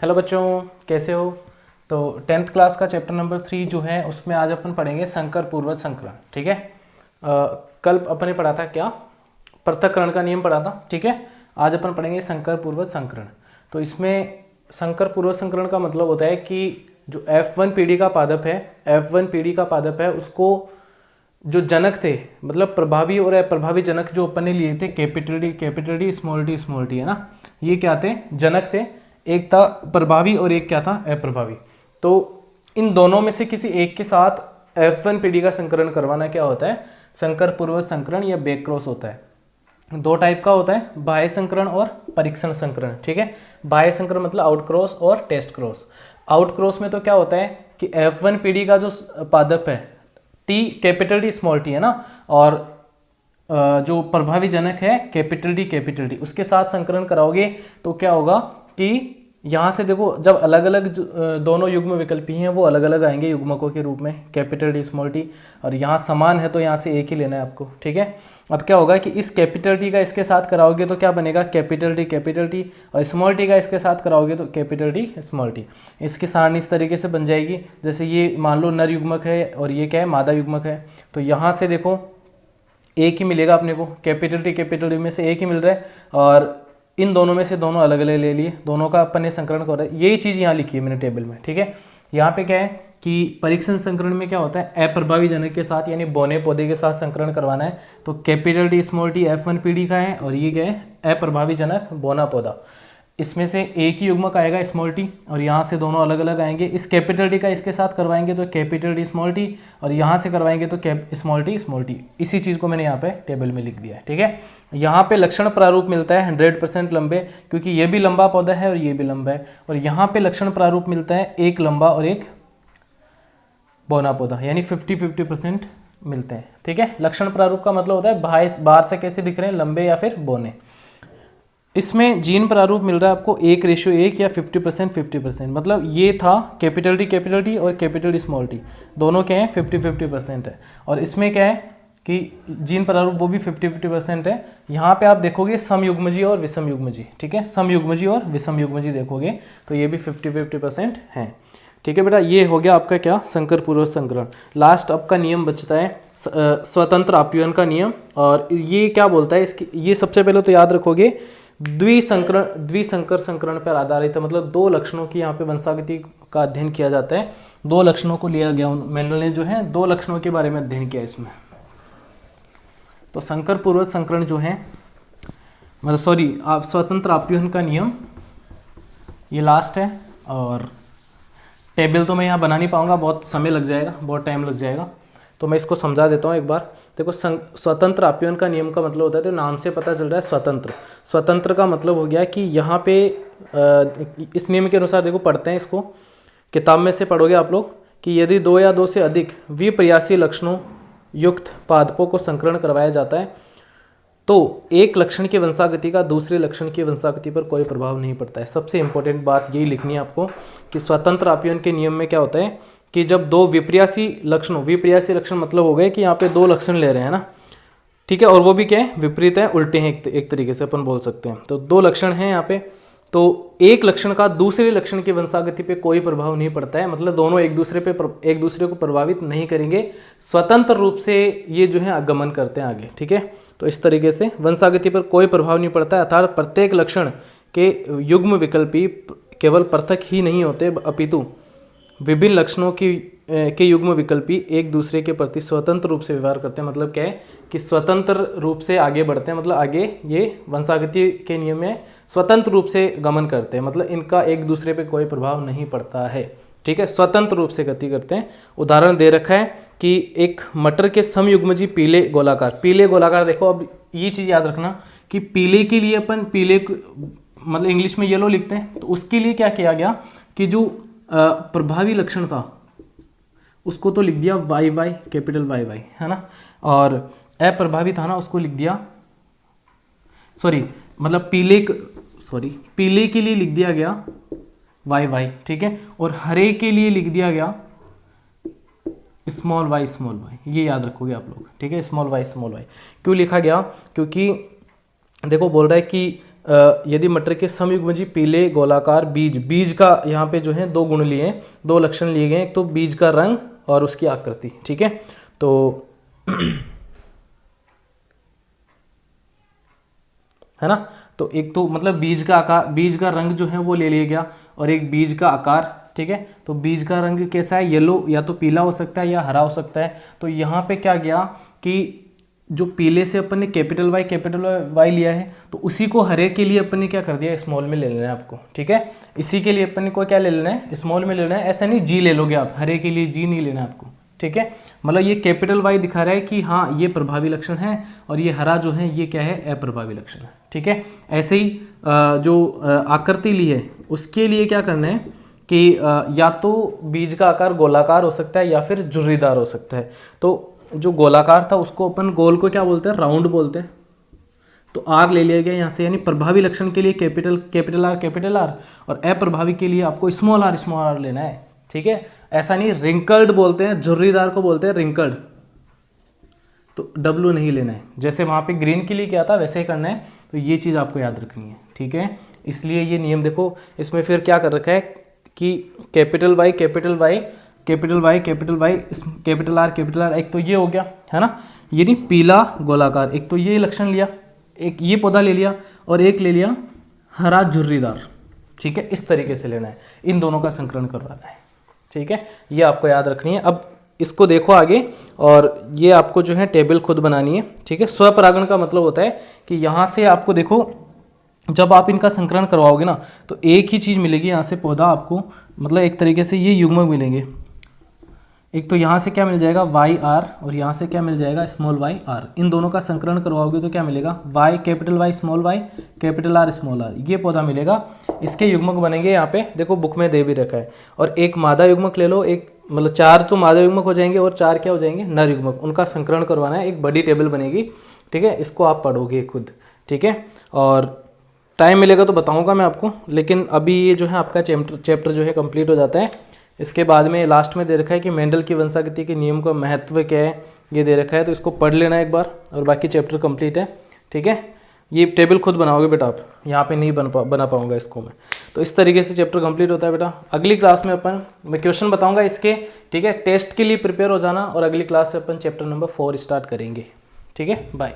Hello बच्चों, कैसे हो। तो 10th क्लास का चैप्टर नंबर 3 जो है उसमें आज अपन पढ़ेंगे संकर पूर्वज संकरण। ठीक है। कल अपने पढ़ा था क्या, पृथक्करण का नियम पढ़ा था। ठीक है। आज अपन पढ़ेंगे संकर पूर्वज संकरण। तो इसमें संकर पूर्वज संकरण का मतलब होता है कि जो F1 पीढ़ी का पादप है, F1 पीढ़ी का पादप है, उसको जो जनक थे, मतलब प्रभावी और अप्रभावी जनक जो अपन ने लिए थे, कैपिटल डी स्मॉल टी है ना, ये क्या थे, जनक थे। एक था प्रभावी और एक क्या था, अप्रभावी। तो इन दोनों में से किसी एक के साथ F1 पीढ़ी का संकरण करवाना क्या होता है, संकर पूर्वज संकरण या बैक क्रॉस होता है। दो टाइप का होता है, बाह्य संकरण और परीक्षण संकरण। ठीक है। बाह्य संकरण मतलब आउट क्रॉस और टेस्ट क्रॉस। आउट क्रॉस में तो क्या होता है कि F1 पीढ़ी का जो पादप है, कैपिटल टी स्मॉल टी है ना, और जो प्रभावी जनक है कैपिटल डी उसके साथ संकरण कराओगे तो क्या होगा कि यहाँ से देखो, जब अलग अलग दोनों युग्म विकल्पी हैं वो अलग अलग आएंगे युग्मकों के रूप में, कैपिटल डी स्मॉल टी, और यहाँ समान है तो यहाँ से एक ही लेना है आपको। ठीक है। अब क्या होगा कि इस कैपिटल टी का इसके साथ कराओगे तो क्या बनेगा, कैपिटल टी, और स्मॉल टी का इसके साथ कराओगे तो कैपिटल टी स्मॉल टी। इसकी सारणी इस तरीके से बन जाएगी, जैसे ये मान लो नर युग्मक है और ये क्या है, मादा युग्मक है। तो यहाँ से देखो एक ही मिलेगा अपने को, कैपिटल टी में से एक ही मिल रहा है, और इन दोनों में से दोनों अलग अलग ले लिए, दोनों का अपन ने संकरण कर रहा है। यही चीज़ यहाँ लिखी है मैंने टेबल में। ठीक है। यहाँ पे क्या है कि परीक्षण संकरण में क्या होता है, अप्रभावी जनक के साथ यानी बोने पौधे के साथ संकरण करवाना है। तो capital T small T F1 पीढ़ी का है, और ये क्या है, अप्रभावी जनक बोना पौधा। इसमें से एक ही युग्मक आएगा स्मॉल टी, और यहाँ से दोनों अलग अलग आएंगे। इस कैपिटल टी का इसके साथ करवाएंगे तो कैपिटल टी स्मॉल टी, और यहाँ से करवाएंगे तो स्मॉल टी। इसी चीज़ को मैंने यहाँ पे टेबल में लिख दिया है। ठीक है। यहाँ पे लक्षण प्रारूप मिलता है 100% लंबे, क्योंकि ये भी लंबा पौधा है और ये भी लंबा है। और यहाँ पे लक्षण प्रारूप मिलता है एक लंबा और एक बौना पौधा, यानी 50-50% मिलते हैं। ठीक है। लक्षण प्रारूप का मतलब होता है बाहर से कैसे दिख रहे हैं, लंबे या फिर बौने। इसमें जीन प्रारूप मिल रहा है आपको 1:1 या 50% मतलब ये था कैपिटल टी और कैपिटल टी स्मॉल टी, दोनों क्या है 50-50% है। और इसमें क्या है कि जीन प्रारूप वो भी 50-50% है। यहाँ पे आप देखोगे समयुग्मजी और विषमयुग्मजी। ठीक है। समयुग्मजी और विषमयुग्मजी देखोगे तो ये भी 50-50% है। ठीक है बेटा, ये हो गया आपका क्या, संकर पूर्वज संकरण। लास्ट आपका नियम बचता है स्वतंत्र अपव्ययन का नियम, और ये क्या बोलता है इसकी, ये सबसे पहले तो याद रखोगे द्विसंकर संकरण पर आधारित है। मतलब दो लक्षणों की यहाँ पे वंशागति का अध्ययन किया जाता है। दो लक्षणों को लिया गया, मेंडल ने जो है दो लक्षणों के बारे में अध्ययन किया इसमें। तो संकर पूर्वज संकरण जो है, मतलब सॉरी, आप स्वतंत्र अपव्ययन का नियम ये लास्ट है। और टेबल तो मैं यहाँ बना नहीं पाऊंगा, बहुत समय लग जाएगा, बहुत टाइम लग जाएगा, तो मैं इसको समझा देता हूँ एक बार। देखो, स्वतंत्र अपव्ययन का नियम का मतलब होता है, तो नाम से पता चल रहा है स्वतंत्र का मतलब हो गया कि यहाँ पे इस नियम के अनुसार देखो, पढ़ते हैं इसको, किताब में से पढ़ोगे आप लोग कि यदि दो या दो से अधिक विपर्यासी लक्षणों युक्त पादपों को संकरण करवाया जाता है तो एक लक्षण की वंशागति का दूसरे लक्षण की वंशागति पर कोई प्रभाव नहीं पड़ता है। सबसे इंपॉर्टेंट बात यही लिखनी है आपको कि स्वतंत्र अपव्ययन के नियम में क्या होता है कि जब दो विपर्यासी लक्षण मतलब हो गए कि यहाँ पे दो लक्षण ले रहे हैं ना, ठीक है, और वो भी क्या है, विपरीत है, उल्टे हैं, एक तरीके से अपन बोल सकते हैं। तो दो लक्षण हैं यहाँ पे, तो एक लक्षण का दूसरे लक्षण की वंशागति पे कोई प्रभाव नहीं पड़ता है, मतलब दोनों एक दूसरे को प्रभावित नहीं करेंगे, स्वतंत्र रूप से ये जो है आगमन करते हैं आगे। ठीक है। तो इस तरीके से वंशागति पर कोई प्रभाव नहीं पड़ता है, अर्थात प्रत्येक लक्षण के युग्म विकल्पी केवल पृथक ही नहीं होते, अपितु विभिन्न लक्षणों के युग्म विकल्पी एक दूसरे के प्रति स्वतंत्र रूप से व्यवहार करते हैं। मतलब क्या है कि स्वतंत्र रूप से आगे बढ़ते हैं, मतलब आगे ये वंशागति के नियम में स्वतंत्र रूप से गमन करते हैं, मतलब इनका एक दूसरे पे कोई प्रभाव नहीं पड़ता है। ठीक है। स्वतंत्र रूप से गति करते हैं। उदाहरण दे रखा है कि एक मटर के समयुग्मजी पीले गोलाकार। देखो, अब ये चीज़ याद रखना कि पीले के लिए अपन मतलब इंग्लिश में येलो लिखते हैं, तो उसके लिए क्या किया गया कि जो प्रभावी लक्षण था उसको तो लिख दिया वाई, कैपिटल वाई है ना, और अप्रभावी था ना उसको लिख दिया, पीले के लिए लिख दिया गया वाई। ठीक है। और हरे के लिए लिख दिया गया स्मॉल वाई, ये याद रखोगे आप लोग। ठीक है। स्मॉल वाई क्यों लिखा गया, क्योंकि देखो बोल रहा है कि यदि मटर के समयुग्मजी पीले गोलाकार बीज का यहाँ पे जो है दो गुण लिए हैं, दो लक्षण लिए गए हैं, एक तो बीज का रंग और उसकी आकृति। ठीक है, तो है ना, तो एक तो मतलब बीज का आकार, बीज का रंग जो है वो ले लिया गया, और एक बीज का आकार। ठीक है, तो बीज का रंग कैसा है, येलो, या तो पीला हो सकता है या हरा हो सकता है। तो यहाँ पे क्या गया कि जो पीले से अपन ने कैपिटल वाई लिया है, तो उसी को हरे के लिए अपन ने क्या कर दिया, स्मॉल में ले लेना है आपको। ठीक है, इसी के लिए अपन ने को क्या ले लेना है, स्मॉल में ले लेना है। ऐसा नहीं जी ले लोगे आप, हरे के लिए जी नहीं लेना आपको। ठीक है, मतलब ये कैपिटल वाई दिखा रहा है कि हाँ ये प्रभावी लक्षण है, और ये हरा जो है ये क्या है, अप्रभावी लक्षण है। ठीक है, ऐसे ही जो आकृति ली है उसके लिए क्या करना है कि या तो बीज का आकार गोलाकार हो सकता है या फिर झुर्रीदार हो सकता है। तो जो गोलाकार था उसको अपन गोल को क्या बोलते हैं, राउंड बोलते हैं। तो आर ले लिया गया यहाँ से, यानी प्रभावी लक्षण के लिए कैपिटल आर, और अप्रभावी के लिए आपको स्मॉल आर लेना है। ठीक है, ऐसा नहीं रिंकल्ड बोलते हैं, झुर्रीदार को बोलते हैं रिंकल्ड, तो डब्लू नहीं लेना है। जैसे वहाँ पे ग्रीन के लिए क्या था वैसे ही करना है, तो ये चीज़ आपको याद रखनी है। ठीक है, इसलिए ये नियम देखो, इसमें फिर क्या कर रखा है कि कैपिटल वाई, कैपिटल आर, एक तो ये हो गया है ना, ये नहीं पीला गोलाकार, एक तो ये लक्षण लिया, एक ये पौधा ले लिया, और एक ले लिया हरा झुर्रीदार। ठीक है, इस तरीके से लेना है, इन दोनों का संकरण करवाना है। ठीक है, ये आपको याद रखनी है। अब इसको देखो आगे, और ये आपको जो है टेबल खुद बनानी है। ठीक है, स्वपरागण का मतलब होता है कि यहाँ से आपको देखो, जब आप इनका संकरण करवाओगे ना, तो एक ही चीज़ मिलेगी यहाँ से, पौधा आपको मतलब एक तरीके से ये युग्मक मिलेंगे। एक तो यहाँ से क्या मिल जाएगा वाई आर, और यहाँ से क्या मिल जाएगा स्मॉल वाई आर। इन दोनों का संकलन करवाओगे तो क्या मिलेगा, Y capital Y small R, ये पौधा मिलेगा। इसके युग्मक बनेंगे, यहाँ पे देखो बुक में दे भी रखा है। और एक मादा युग्मक ले लो, एक मतलब 4 तो मादा युग्मक हो जाएंगे, और 4 क्या हो जाएंगे, नर युग्मक। उनका संकलन करवाना है, एक बड़ी टेबल बनेगी। ठीक है, इसको आप पढ़ोगे खुद। ठीक है, और टाइम मिलेगा तो बताऊँगा मैं आपको, लेकिन अभी ये जो है आपका चैप्टर जो है कंप्लीट हो जाता है। इसके बाद में लास्ट में दे रखा है कि मेंडल की वंशागति के नियम का महत्व क्या है, ये दे रखा है, तो इसको पढ़ लेना एक बार, और बाकी चैप्टर कंप्लीट है। ठीक है, ये टेबल खुद बनाओगे बेटा आप, यहाँ पे नहीं बना पाऊंगा इसको मैं। तो इस तरीके से चैप्टर कंप्लीट होता है बेटा। अगली क्लास में मैं क्वेश्चन बताऊंगा इसके। ठीक है, टेस्ट के लिए प्रिपेयर हो जाना, और अगली क्लास से अपन चैप्टर नंबर 4 स्टार्ट करेंगे। ठीक है, बाय।